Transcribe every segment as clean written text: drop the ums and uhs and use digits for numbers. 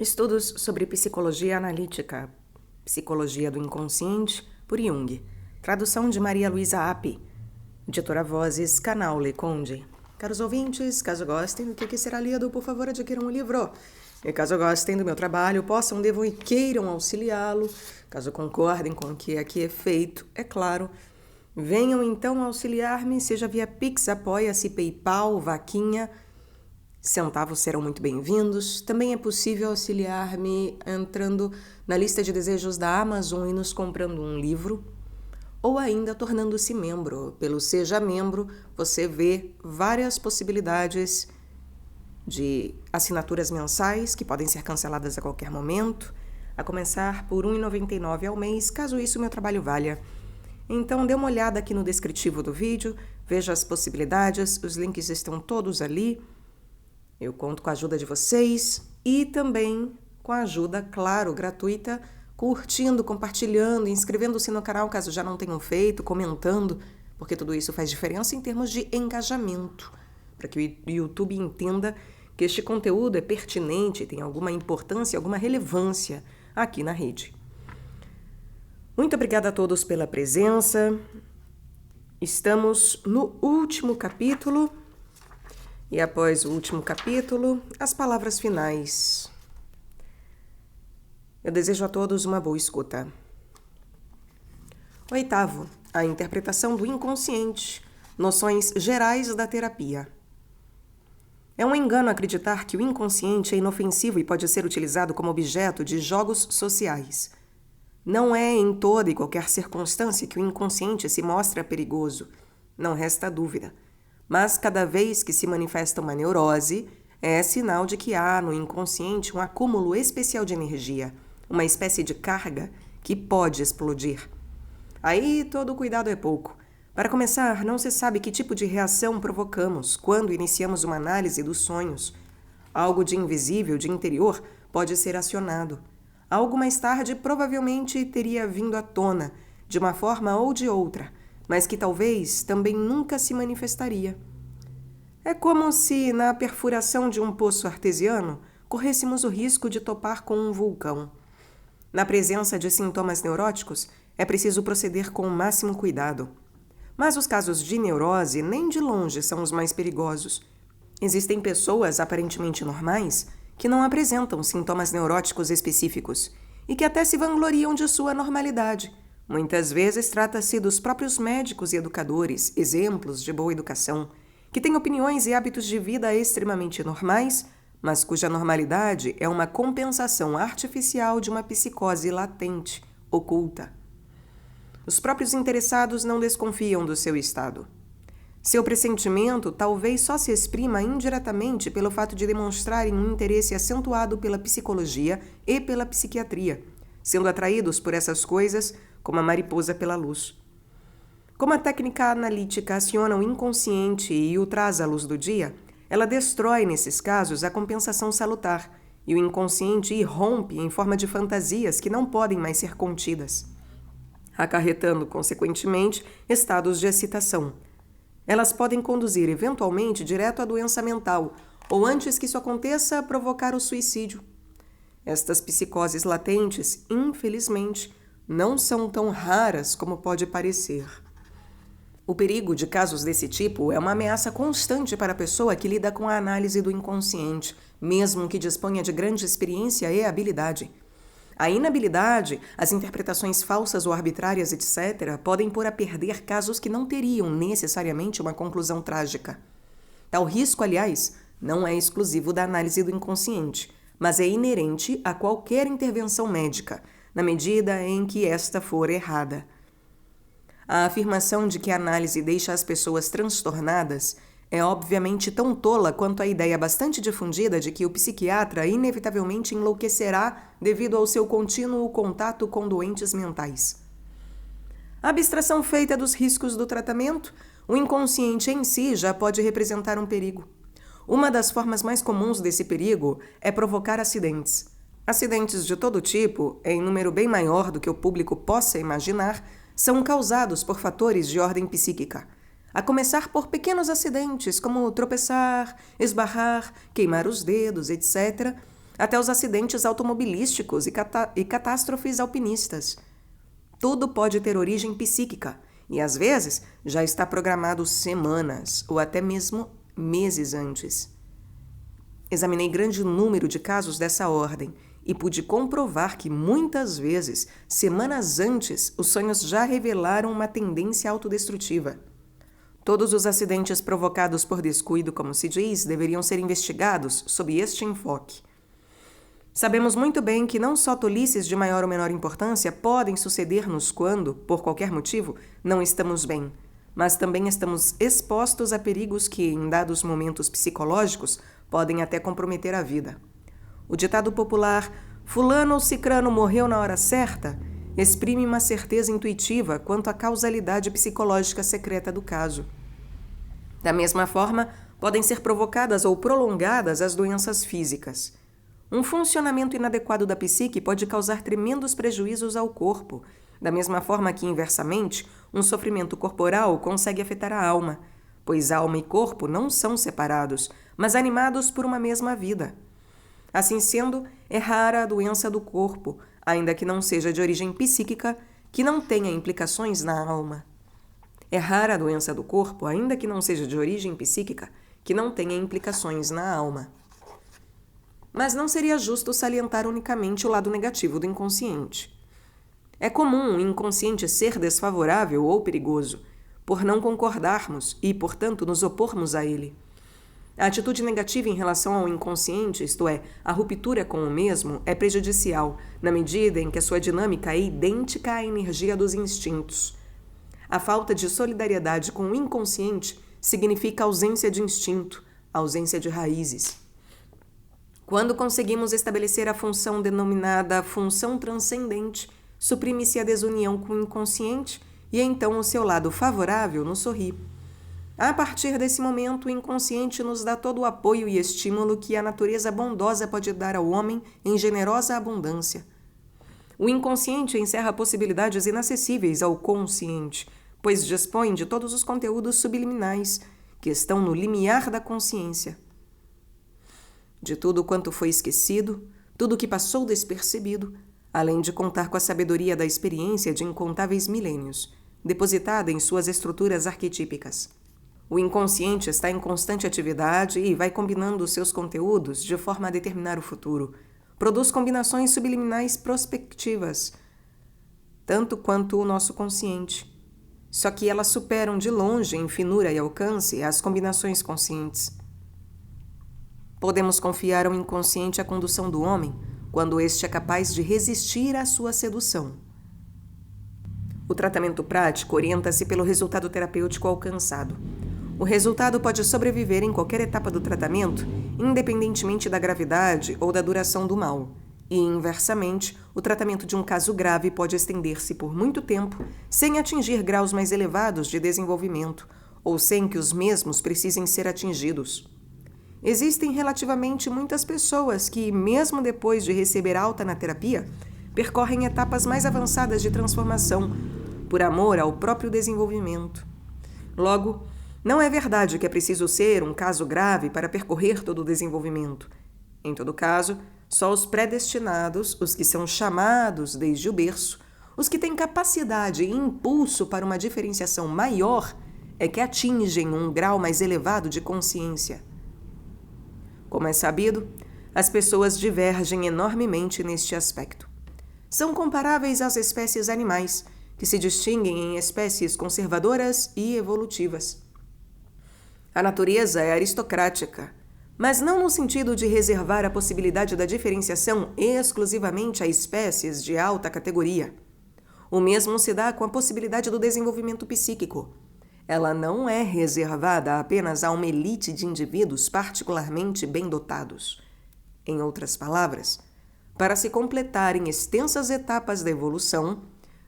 Estudos sobre psicologia analítica, psicologia do inconsciente, por Jung. Tradução de Maria Luísa Api. Editora Vozes, canal Leconde. Caros ouvintes, caso gostem do que será lido, por favor adquiram o livro. E caso gostem do meu trabalho, possam, devam e queiram auxiliá-lo. Caso concordem com o que aqui é feito, é claro. Venham então auxiliar-me, seja via Pix, Apoia-se, PayPal, Vaquinha. Centavos serão muito bem-vindos. Também é possível auxiliar-me entrando na lista de desejos da Amazon e nos comprando um livro, ou ainda tornando-se membro. Pelo Seja Membro, você vê várias possibilidades de assinaturas mensais que podem ser canceladas a qualquer momento, a começar por R$ 1,99 ao mês, caso isso meu trabalho valha. Então dê uma olhada aqui no descritivo do vídeo, veja as possibilidades, os links estão todos ali. Eu conto com a ajuda de vocês e também com a ajuda, claro, gratuita, curtindo, compartilhando, inscrevendo-se no canal caso já não tenham feito, comentando, porque tudo isso faz diferença em termos de engajamento, para que o YouTube entenda que este conteúdo é pertinente, tem alguma importância, alguma relevância aqui na rede. Muito obrigada a todos pela presença. Estamos no último capítulo. E após o último capítulo, as palavras finais. Eu desejo a todos uma boa escuta. Oitavo, a interpretação do inconsciente, noções gerais da terapia. É um engano acreditar que o inconsciente é inofensivo e pode ser utilizado como objeto de jogos sociais. Não é em toda e qualquer circunstância que o inconsciente se mostra perigoso, não resta dúvida. Mas cada vez que se manifesta uma neurose, é sinal de que há no inconsciente um acúmulo especial de energia, uma espécie de carga que pode explodir. Aí todo cuidado é pouco. Para começar, não se sabe que tipo de reação provocamos quando iniciamos uma análise dos sonhos. Algo de invisível, de interior, pode ser acionado. Algo mais tarde provavelmente teria vindo à tona, de uma forma ou de outra, mas que talvez também nunca se manifestaria. É como se, na perfuração de um poço artesiano, corrêssemos o risco de topar com um vulcão. Na presença de sintomas neuróticos, é preciso proceder com o máximo cuidado. Mas os casos de neurose nem de longe são os mais perigosos. Existem pessoas aparentemente normais que não apresentam sintomas neuróticos específicos e que até se vangloriam de sua normalidade. Muitas vezes trata-se dos próprios médicos e educadores, exemplos de boa educação, que têm opiniões e hábitos de vida extremamente normais, mas cuja normalidade é uma compensação artificial de uma psicose latente, oculta. Os próprios interessados não desconfiam do seu estado. Seu pressentimento talvez só se exprima indiretamente pelo fato de demonstrarem um interesse acentuado pela psicologia e pela psiquiatria, sendo atraídos por essas coisas como a mariposa pela luz. Como a técnica analítica aciona o inconsciente e o traz à luz do dia, ela destrói, nesses casos, a compensação salutar, e o inconsciente irrompe em forma de fantasias que não podem mais ser contidas, acarretando, consequentemente, estados de excitação. Elas podem conduzir, eventualmente, direto à doença mental, ou antes que isso aconteça, provocar o suicídio. Estas psicoses latentes, infelizmente, não são tão raras como pode parecer. O perigo de casos desse tipo é uma ameaça constante para a pessoa que lida com a análise do inconsciente, mesmo que disponha de grande experiência e habilidade. A inabilidade, as interpretações falsas ou arbitrárias, etc., podem pôr a perder casos que não teriam necessariamente uma conclusão trágica. Tal risco, aliás, não é exclusivo da análise do inconsciente, mas é inerente a qualquer intervenção médica, na medida em que esta for errada. A afirmação de que a análise deixa as pessoas transtornadas é obviamente tão tola quanto a ideia bastante difundida de que o psiquiatra inevitavelmente enlouquecerá devido ao seu contínuo contato com doentes mentais. A abstração feita dos riscos do tratamento, o inconsciente em si já pode representar um perigo. Uma das formas mais comuns desse perigo é provocar acidentes. Acidentes de todo tipo, em número bem maior do que o público possa imaginar, são causados por fatores de ordem psíquica, a começar por pequenos acidentes como tropeçar, esbarrar, queimar os dedos, etc., até os acidentes automobilísticos e catástrofes alpinistas. Tudo pode ter origem psíquica e, às vezes, já está programado semanas ou até mesmo meses antes. Examinei grande número de casos dessa ordem e pude comprovar que, muitas vezes, semanas antes, os sonhos já revelaram uma tendência autodestrutiva. Todos os acidentes provocados por descuido, como se diz, deveriam ser investigados sob este enfoque. Sabemos muito bem que não só tolices de maior ou menor importância podem suceder-nos quando, por qualquer motivo, não estamos bem, mas também estamos expostos a perigos que, em dados momentos psicológicos, podem até comprometer a vida. O ditado popular "fulano ou cicrano morreu na hora certa" exprime uma certeza intuitiva quanto à causalidade psicológica secreta do caso. Da mesma forma, podem ser provocadas ou prolongadas as doenças físicas. Um funcionamento inadequado da psique pode causar tremendos prejuízos ao corpo, da mesma forma que, inversamente, um sofrimento corporal consegue afetar a alma, pois alma e corpo não são separados, mas animados por uma mesma vida. Assim sendo, é rara a doença do corpo, ainda que não seja de origem psíquica, que não tenha implicações na alma. É rara a doença do corpo, ainda que não seja de origem psíquica, que não tenha implicações na alma. Mas não seria justo salientar unicamente o lado negativo do inconsciente. É comum o inconsciente ser desfavorável ou perigoso, por não concordarmos e, portanto, nos opormos a ele. A atitude negativa em relação ao inconsciente, isto é, a ruptura com o mesmo, é prejudicial, na medida em que a sua dinâmica é idêntica à energia dos instintos. A falta de solidariedade com o inconsciente significa ausência de instinto, ausência de raízes. Quando conseguimos estabelecer a função denominada função transcendente, suprime-se a desunião com o inconsciente e então o seu lado favorável nos sorri. A partir desse momento, o inconsciente nos dá todo o apoio e estímulo que a natureza bondosa pode dar ao homem em generosa abundância. O inconsciente encerra possibilidades inacessíveis ao consciente, pois dispõe de todos os conteúdos subliminais que estão no limiar da consciência. De tudo quanto foi esquecido, tudo que passou despercebido, além de contar com a sabedoria da experiência de incontáveis milênios, depositada em suas estruturas arquetípicas. O inconsciente está em constante atividade e vai combinando seus conteúdos de forma a determinar o futuro. Produz combinações subliminais prospectivas, tanto quanto o nosso consciente. Só que elas superam de longe em finura e alcance as combinações conscientes. Podemos confiar ao inconsciente a condução do homem quando este é capaz de resistir à sua sedução. O tratamento prático orienta-se pelo resultado terapêutico alcançado. O resultado pode sobreviver em qualquer etapa do tratamento, independentemente da gravidade ou da duração do mal. E, inversamente, o tratamento de um caso grave pode estender-se por muito tempo sem atingir graus mais elevados de desenvolvimento ou sem que os mesmos precisem ser atingidos. Existem relativamente muitas pessoas que, mesmo depois de receber alta na terapia, percorrem etapas mais avançadas de transformação, por amor ao próprio desenvolvimento. Logo, não é verdade que é preciso ser um caso grave para percorrer todo o desenvolvimento. Em todo caso, só os predestinados, os que são chamados desde o berço, os que têm capacidade e impulso para uma diferenciação maior, é que atingem um grau mais elevado de consciência. Como é sabido, as pessoas divergem enormemente neste aspecto. São comparáveis às espécies animais, que se distinguem em espécies conservadoras e evolutivas. A natureza é aristocrática, mas não no sentido de reservar a possibilidade da diferenciação exclusivamente a espécies de alta categoria. O mesmo se dá com a possibilidade do desenvolvimento psíquico. Ela não é reservada apenas a uma elite de indivíduos particularmente bem dotados. Em outras palavras, para se completarem extensas etapas da evolução,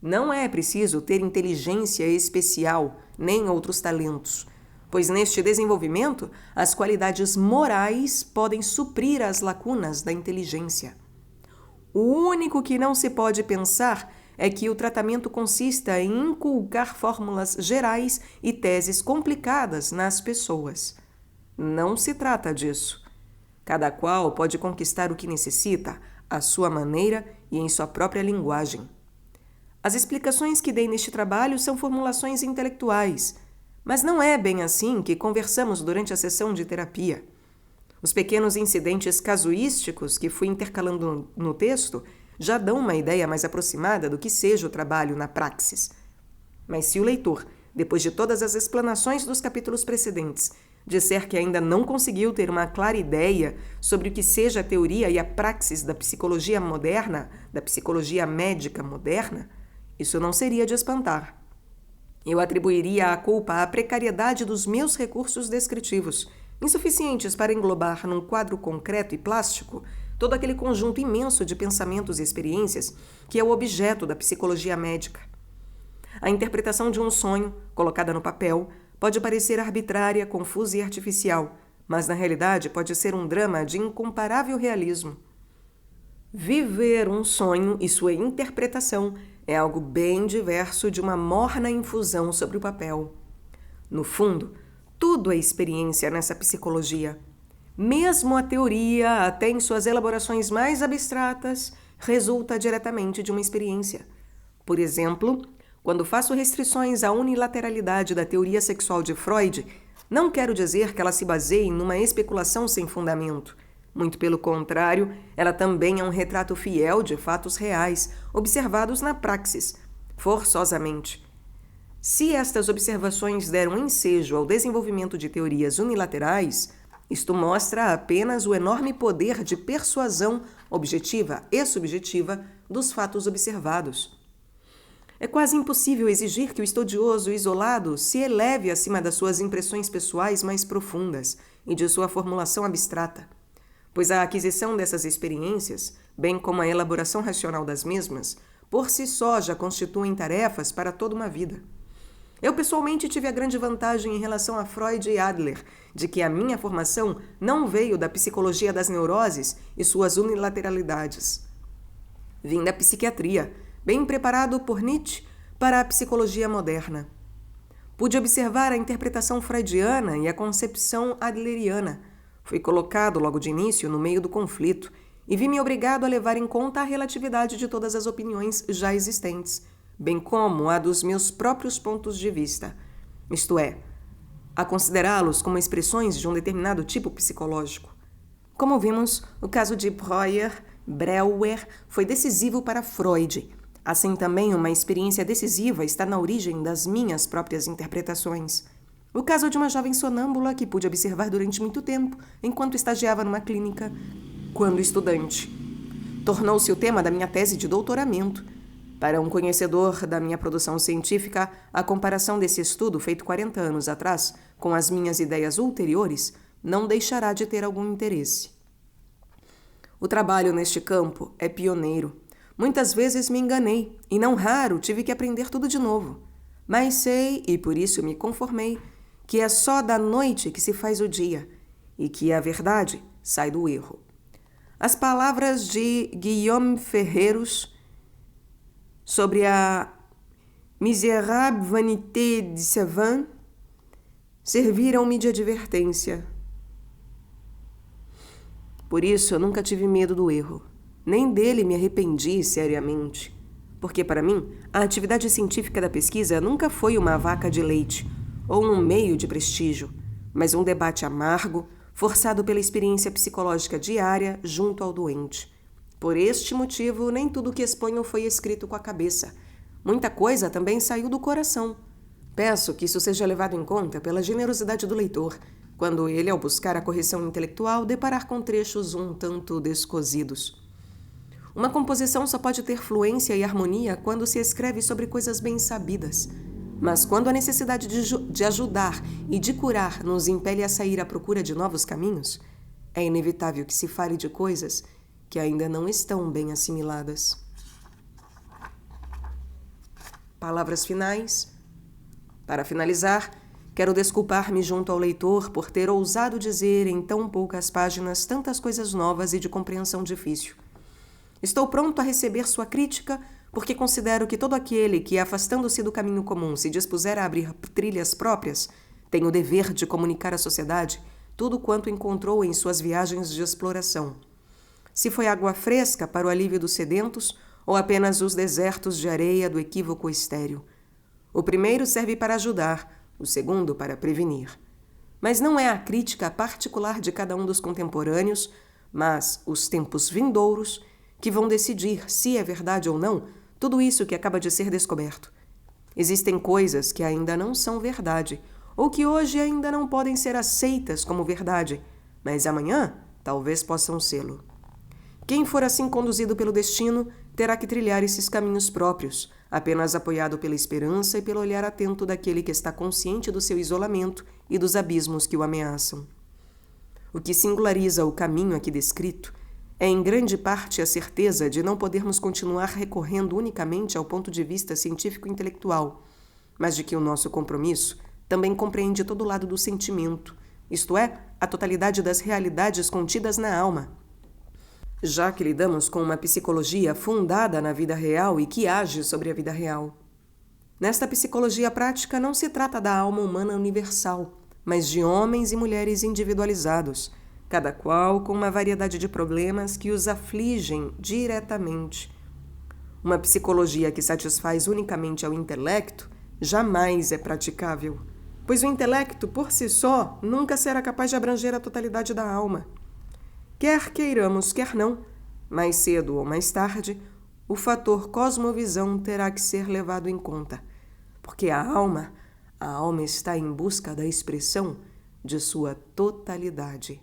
não é preciso ter inteligência especial nem outros talentos, pois neste desenvolvimento as qualidades morais podem suprir as lacunas da inteligência. O único que não se pode pensar é que o tratamento consista em inculcar fórmulas gerais e teses complicadas nas pessoas. Não se trata disso. Cada qual pode conquistar o que necessita, à sua maneira e em sua própria linguagem. As explicações que dei neste trabalho são formulações intelectuais, mas não é bem assim que conversamos durante a sessão de terapia. Os pequenos incidentes casuísticos que fui intercalando no texto já dão uma ideia mais aproximada do que seja o trabalho na praxis. Mas se o leitor, depois de todas as explanações dos capítulos precedentes, disser que ainda não conseguiu ter uma clara ideia sobre o que seja a teoria e a praxis da psicologia moderna, da psicologia médica moderna, isso não seria de espantar. Eu atribuiria a culpa à precariedade dos meus recursos descritivos, insuficientes para englobar num quadro concreto e plástico todo aquele conjunto imenso de pensamentos e experiências que é o objeto da psicologia médica. A interpretação de um sonho, colocada no papel, pode parecer arbitrária, confusa e artificial, mas na realidade pode ser um drama de incomparável realismo. Viver um sonho e sua interpretação é algo bem diverso de uma morna infusão sobre o papel. No fundo, tudo é experiência nessa psicologia. Mesmo a teoria, até em suas elaborações mais abstratas, resulta diretamente de uma experiência. Por exemplo, quando faço restrições à unilateralidade da teoria sexual de Freud, não quero dizer que ela se baseie numa especulação sem fundamento. Muito pelo contrário, ela também é um retrato fiel de fatos reais, observados na praxis, forçosamente. Se estas observações deram ensejo ao desenvolvimento de teorias unilaterais, isto mostra apenas o enorme poder de persuasão objetiva e subjetiva dos fatos observados. É quase impossível exigir que o estudioso isolado se eleve acima das suas impressões pessoais mais profundas e de sua formulação abstrata, pois a aquisição dessas experiências, bem como a elaboração racional das mesmas, por si só já constituem tarefas para toda uma vida. Eu pessoalmente tive a grande vantagem em relação a Freud e Adler, de que a minha formação não veio da psicologia das neuroses e suas unilateralidades. Vim da psiquiatria, bem preparado por Nietzsche para a psicologia moderna. Pude observar a interpretação freudiana e a concepção adleriana. Fui colocado logo de início no meio do conflito e vi-me obrigado a levar em conta a relatividade de todas as opiniões já existentes, bem como a dos meus próprios pontos de vista, isto é, a considerá-los como expressões de um determinado tipo psicológico. Como vimos, o caso de Breuer foi decisivo para Freud. Assim também uma experiência decisiva está na origem das minhas próprias interpretações. O caso de uma jovem sonâmbula que pude observar durante muito tempo, enquanto estagiava numa clínica, quando estudante. Tornou-se o tema da minha tese de doutoramento. Para um conhecedor da minha produção científica, a comparação desse estudo, feito 40 anos atrás, com as minhas ideias ulteriores, não deixará de ter algum interesse. O trabalho neste campo é pioneiro. Muitas vezes me enganei e, não raro, tive que aprender tudo de novo. Mas sei, e por isso me conformei, que é só da noite que se faz o dia e que a verdade sai do erro. As palavras de Guillaume Ferreiros sobre a misérável vanité de savant serviram-me de advertência. Por isso eu nunca tive medo do erro. Nem dele me arrependi seriamente, porque para mim a atividade científica da pesquisa nunca foi uma vaca de leite ou um meio de prestígio, mas um debate amargo, forçado pela experiência psicológica diária junto ao doente. Por este motivo, nem tudo o que exponho foi escrito com a cabeça. Muita coisa também saiu do coração. Peço que isso seja levado em conta pela generosidade do leitor, quando ele, ao buscar a correção intelectual, deparar com trechos um tanto descosidos. Uma composição só pode ter fluência e harmonia quando se escreve sobre coisas bem sabidas. Mas quando a necessidade de ajudar e de curar nos impele a sair à procura de novos caminhos, é inevitável que se fale de coisas que ainda não estão bem assimiladas. Palavras finais. Para finalizar, quero desculpar-me junto ao leitor por ter ousado dizer em tão poucas páginas tantas coisas novas e de compreensão difícil. Estou pronto a receber sua crítica, porque considero que todo aquele que, afastando-se do caminho comum, se dispuser a abrir trilhas próprias, tem o dever de comunicar à sociedade tudo quanto encontrou em suas viagens de exploração. Se foi água fresca para o alívio dos sedentos ou apenas os desertos de areia do equívoco estéril. O primeiro serve para ajudar, o segundo para prevenir. Mas não é a crítica particular de cada um dos contemporâneos, mas os tempos vindouros que vão decidir se é verdade ou não tudo isso que acaba de ser descoberto. Existem coisas que ainda não são verdade, ou que hoje ainda não podem ser aceitas como verdade, mas amanhã talvez possam sê-lo. Quem for assim conduzido pelo destino terá que trilhar esses caminhos próprios, apenas apoiado pela esperança e pelo olhar atento daquele que está consciente do seu isolamento e dos abismos que o ameaçam. O que singulariza o caminho aqui descrito é em grande parte a certeza de não podermos continuar recorrendo unicamente ao ponto de vista científico-intelectual, mas de que o nosso compromisso também compreende todo o lado do sentimento, isto é, a totalidade das realidades contidas na alma. Já que lidamos com uma psicologia fundada na vida real e que age sobre a vida real. Nesta psicologia prática não se trata da alma humana universal, mas de homens e mulheres individualizados, cada qual com uma variedade de problemas que os afligem diretamente. Uma psicologia que satisfaz unicamente ao intelecto jamais é praticável, pois o intelecto, por si só, nunca será capaz de abranger a totalidade da alma. Quer queiramos, quer não, mais cedo ou mais tarde, o fator cosmovisão terá que ser levado em conta, porque a alma está em busca da expressão de sua totalidade.